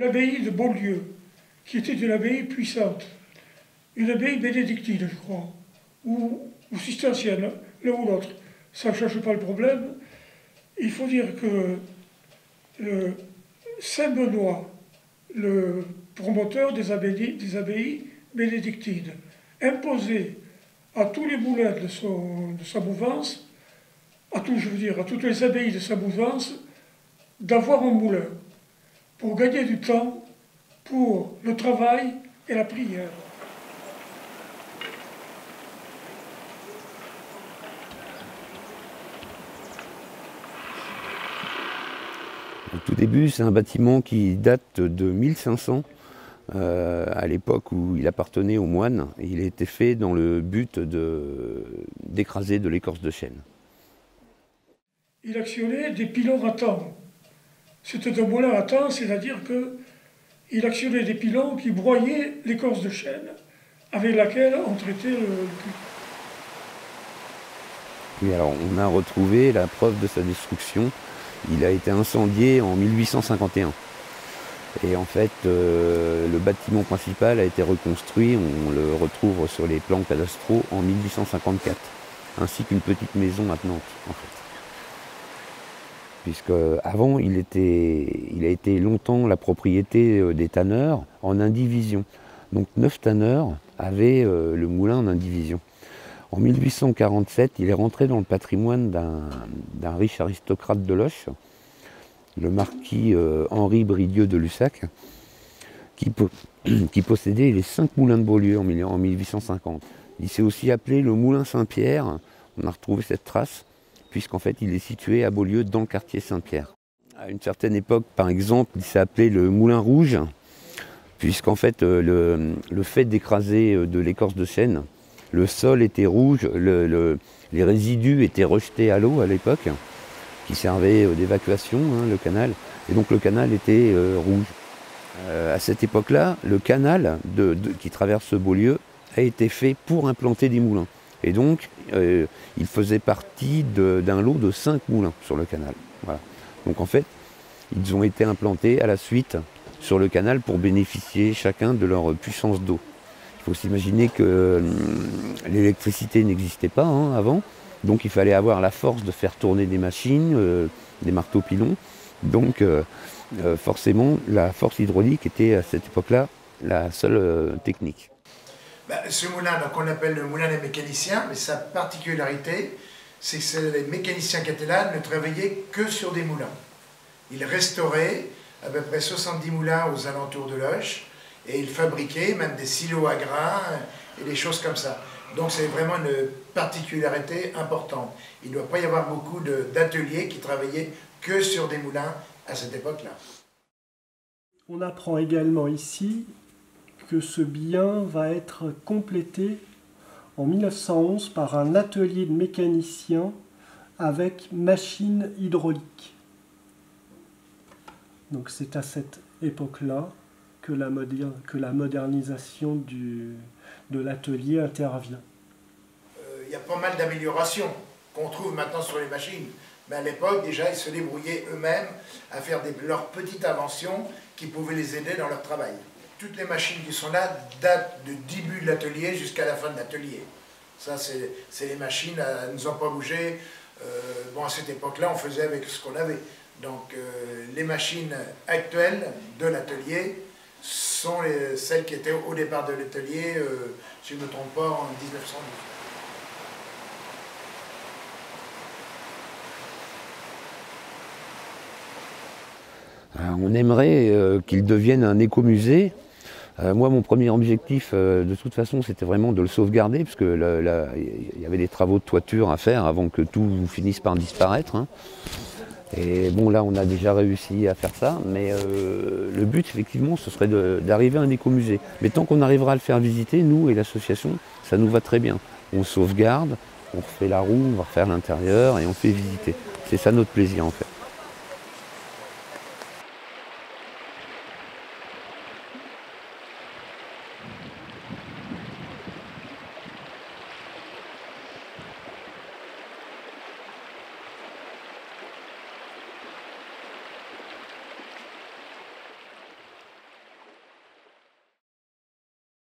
L'abbaye de Beaulieu, qui était une abbaye puissante, une abbaye bénédictine, je crois, ou cistercienne, l'un ou l'autre, ça ne cherche pas le problème. Il faut dire que Saint-Benoît, le promoteur des abbayes bénédictines, imposait à tous les moulins de sa mouvance, à toutes les abbayes de sa mouvance, d'avoir un moulin, pour gagner du temps, pour le travail et la prière. Au tout début, c'est un bâtiment qui date de 1500, à l'époque où il appartenait aux moines. Et il a été fait dans le but d'écraser de l'écorce de chêne. Il actionnait des pilons ratants. C'était un moulin à temps, c'est-à-dire qu'il actionnait des pilons qui broyaient l'écorce de chêne avec laquelle on traitait le cuivre. Oui, alors on a retrouvé la preuve de sa destruction. Il a été incendié en 1851. Et en fait, le bâtiment principal a été reconstruit, on le retrouve sur les plans cadastraux en 1854, ainsi qu'une petite maison attenante, en fait. Puisque avant, il a été longtemps la propriété des tanneurs en indivision. Donc 9 tanneurs avaient le moulin en indivision. En 1847, il est rentré dans le patrimoine d'un riche aristocrate de Loches, le marquis Henri Bridieu de Lussac, qui possédait les 5 moulins de Beaulieu en 1850. Il s'est aussi appelé le moulin Saint-Pierre. On a retrouvé cette trace, puisqu'en fait il est situé à Beaulieu dans le quartier Saint-Pierre. À une certaine époque, par exemple, il s'est appelé le moulin rouge, puisqu'en fait le fait d'écraser de l'écorce de chêne, le sol était rouge, les résidus étaient rejetés à l'eau à l'époque, qui servait d'évacuation, le canal, et donc le canal était rouge. À cette époque-là, le canal qui traverse Beaulieu a été fait pour implanter des moulins. Et donc, il faisait partie d'un lot de 5 moulins sur le canal. Voilà. Donc en fait, ils ont été implantés à la suite sur le canal pour bénéficier chacun de leur puissance d'eau. Il faut s'imaginer que l'électricité n'existait pas avant, donc il fallait avoir la force de faire tourner des machines, des marteaux-pilons. Donc forcément, la force hydraulique était à cette époque-là la seule technique. Ce moulin, on l'appelle le moulin des mécaniciens, mais sa particularité, c'est que les mécaniciens qui étaient là ne travaillaient que sur des moulins. Ils restauraient à peu près 70 moulins aux alentours de Loches, et ils fabriquaient même des silos à grains et des choses comme ça. Donc c'est vraiment une particularité importante. Il ne doit pas y avoir beaucoup d'ateliers qui travaillaient que sur des moulins à cette époque-là. On apprend également ici que ce bien va être complété en 1911 par un atelier de mécanicien avec machine hydraulique. Donc c'est à cette époque-là que la modernisation de l'atelier intervient. Il y a pas mal d'améliorations qu'on trouve maintenant sur les machines. Mais à l'époque, déjà, ils se débrouillaient eux-mêmes à faire leurs petites inventions qui pouvaient les aider dans leur travail. Toutes les machines qui sont là datent du début de l'atelier jusqu'à la fin de l'atelier. Ça, c'est les machines, elles ne ont pas bougé. Bon, à cette époque-là, on faisait avec ce qu'on avait. Donc, les machines actuelles de l'atelier sont celles qui étaient au départ de l'atelier, si je ne me trompe pas, en 1912. On aimerait qu'il devienne un écomusée. Moi, mon premier objectif, de toute façon, c'était vraiment de le sauvegarder, parce que il y avait des travaux de toiture à faire avant que tout finisse par disparaître. Et bon, là, on a déjà réussi à faire ça, mais le but, effectivement, ce serait d'arriver à un écomusée. Mais tant qu'on arrivera à le faire visiter, nous et l'association, ça nous va très bien. On sauvegarde, on refait la roue, on va refaire l'intérieur et on fait visiter. C'est ça notre plaisir, en fait.